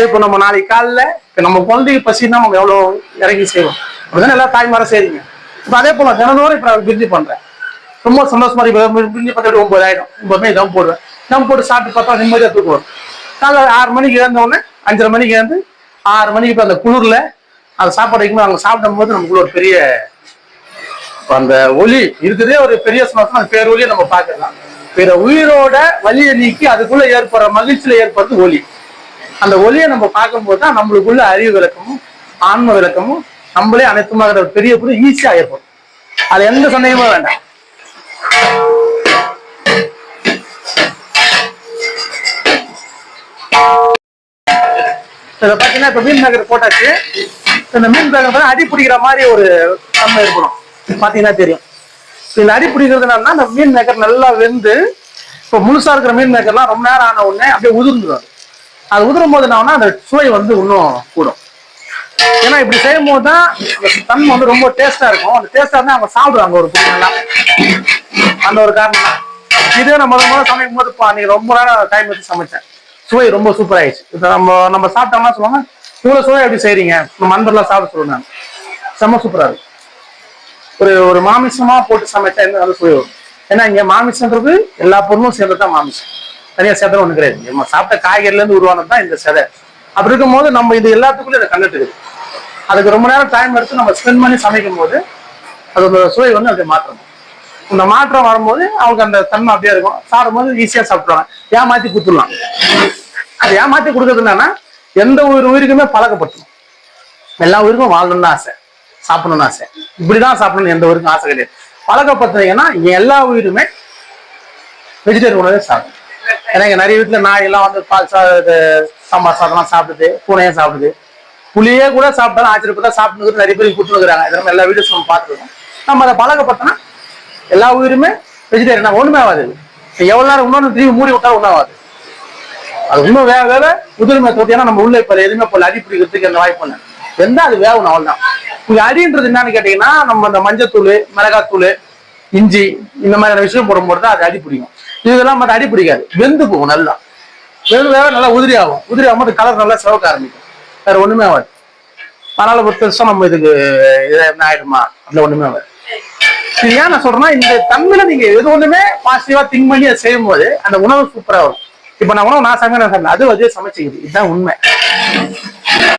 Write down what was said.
இப்போ நம்ம நாளைக்கு காலைல நம்ம குழந்தைக்கு பசின்னா நம்ம எவ்வளவு இறங்கி செய்வோம். அப்படிதான் எல்லா தாய்மாரும் செய்றீங்க. இப்போ அதே போல தினந்தோறும் இப்ப நான் பிரிஞ்சு பண்றேன். ரொம்ப சந்தோஷமா பிரிஞ்சு பண்ணிட்டு 9 ஆயிடும். 9 மணி தம் போடுவேன். தம் போட்டு சாப்பிட்டு பார்த்தா நிம்மதியா தூக்குவோம். காலை 6 மணிக்கு எழுந்த உடனே 5:30 மணிக்கு எழுந்து 6 மணிக்கு இப்போ அந்த குளிர்ல அந்த சாப்பாடு வைக்கும்போது அவங்க சாப்பிடும் போது நமக்குள்ள ஒரு பெரிய அந்த ஒலி இருக்குதே, ஒரு பெரிய சந்தோஷம். அந்த பேரொலியை நம்ம பார்க்கலாம். பிற உயிரோட வலியை நீக்கி அதுக்குள்ள ஏற்படுற மகிழ்ச்சியில ஏற்படுறது ஒலி. அந்த ஒலியை நம்ம பார்க்கும்போது தான் நம்மளுக்குள்ள அறிவு விளக்கமும் ஆன்ம விளக்கமும் நம்மளே அனைத்துமாக பெரிய புரிய ஈஸியா ஏற்படும். அது எந்த சந்தேகமும் வேண்டாம். இதை பார்த்தீங்கன்னா இப்ப மீன் மேக்கர் போட்டாச்சு. இந்த மீன் மேக்கர் அடி பிடிக்கிற மாதிரி ஒரு தன்மை ஏற்படும். பாத்தீங்கன்னா தெரியும். இந்த அடி பிடிக்கிறதுனால அந்த மீன் மேக்கர் நல்லா வெந்து இப்போ முழுசா இருக்கிற மீன் மேக்கர்லாம் ரொம்ப நேரம் ஆன உடனே அப்படியே உதிர்ந்துடும். அது உதிரும் போது என்ன அந்த சுவை வந்து இன்னும் கூடும். ஏன்னா இப்படி செய்யும் போது தான் தன்மை வந்து ரொம்ப டேஸ்டா இருக்கும். அந்த டேஸ்டா இருந்தா அவங்க சாப்பிடுவாங்க ஒரு பொருள். அந்த ஒரு காரணம் தான். இதே நான் முதல்ல சமைக்கும் போது நீங்க ரொம்ப நேரம் டைம் எடுத்து சமைச்சேன். சுவை ரொம்ப சூப்பர் ஆயிடுச்சு. இப்போ நம்ம சாப்பிட்டோம்னா சொல்லுவாங்க, இவ்வளவு சுவை எப்படி செய்றீங்க, நம்ம நண்பர்லாம் சாப்பிட சொல்லுவாங்க. செம்ம சூப்பரா இருக்கு. ஒரு மாமிசமா போட்டு சமைச்சா என்ன நல்ல சுவை வரும். ஏன்னா இங்க மாமிசன்றது எல்லா பொருளும் சேர்ந்ததுதான் மாமிசம். தனியா செதை ஒண்ணு கிடையாது. நம்ம சாப்பிட்ட காய்கறில இருந்து உருவானது தான் இந்த செதை. அப்படி இருக்கும் போது நம்ம இது எல்லாத்துக்குள்ள இதை கண்டுட்டு இருக்கு. அதுக்கு ரொம்ப நேரம் டைம் எடுத்து நம்ம ஸ்பெண்ட் பண்ணி சமைக்கும் போது அதோட சுவை வந்து அப்படியே மாற்றணும். இந்த மாற்றம் வரும்போது அவங்களுக்கு அந்த தன்மை அப்படியே இருக்கும். சாப்பிடும் போது ஈஸியா சாப்பிடுவாங்க. ஏமாத்தி கொடுத்துடலாம். அது ஏமாத்தி கொடுக்கறது என்னன்னா, எந்த உயிருக்குமே பழக்கப்பட்டணும். எல்லா உயிருக்கும் வாழணும்னு ஆசை, சாப்பிடணும்னு ஆசை. இப்படிதான் சாப்பிடணும் எந்த உயிருக்கும் ஆசை கிடையாது. பழக்கப்படுத்துனீங்கன்னா எல்லா உயிருமே வெஜிடேரியன் உணவே சாப்பிடும். ஏன்னா இங்க நிறைய வீட்டுல நாய் எல்லாம் வந்து பால் சாம்பார் சாதம்லாம் சாப்பிடுது, பூனையும் சாப்பிடுது, புளியே கூட சாப்பிட்டாலும் ஆச்சரியப்பட்டா சாப்பிட்டு நிறைய பேர் கொடுத்துருக்குறாங்க. இதெல்லாம் எல்லா வீடியோஸ் நம்ம பார்த்துருக்கோம். நம்ம அதை பழக்கப்படுத்தினா எல்லா உயிருமே வெஜிடேரியன் ஒண்ணுமே ஆகாது. எவ்வளவு நேரம் இன்னொன்று திரும்பி மூடி விட்டாலும் ஒன்றும் ஆகாது. அது இன்னும் வேக வேக முதுமை தோட்டி. ஏன்னா நம்ம உள்ள இப்ப எதுவுமே போல அடி பிடிக்கிறதுக்கு அந்த வாய்ப்பு இல்லை. எந்த அது வேகணும் அவ்வளவுதான். இங்க அடின்றது என்னன்னு கேட்டீங்கன்னா, நம்ம இந்த மஞ்சத்தூள், மிளகாத்தூள், இஞ்சி இந்த மாதிரியான விஷயம் போடும்போது தான் அது அடி பிடிக்கும். இதெல்லாம் மட்டும் அடி பிடிக்காது, வெந்து போகும். நல்லா வெந்து வேக நல்லா உதிரி ஆகும். உதிரி ஆகும்போது கலர் நல்லா சிவக்க ஆரம்பிக்கும். வேற ஒண்ணுமே ஆகாது. அதனால ஒரு பெருசா நம்ம இதுக்கு என்ன ஆயிடுமா அதுல ஒண்ணுமே ஆகாது. இது ஏன் நான் சொல்றேன்னா, இந்த தன்மையில நீங்க எது ஒண்ணுமே பாசிட்டிவா திங்க் பண்ணி அதை செய்யும் போது அந்த உணவு சூப்பரா வரும். இப்ப நான் உணவு நான் சமையல் அது அதே சமைச்சுக்குது. இதுதான் உண்மை.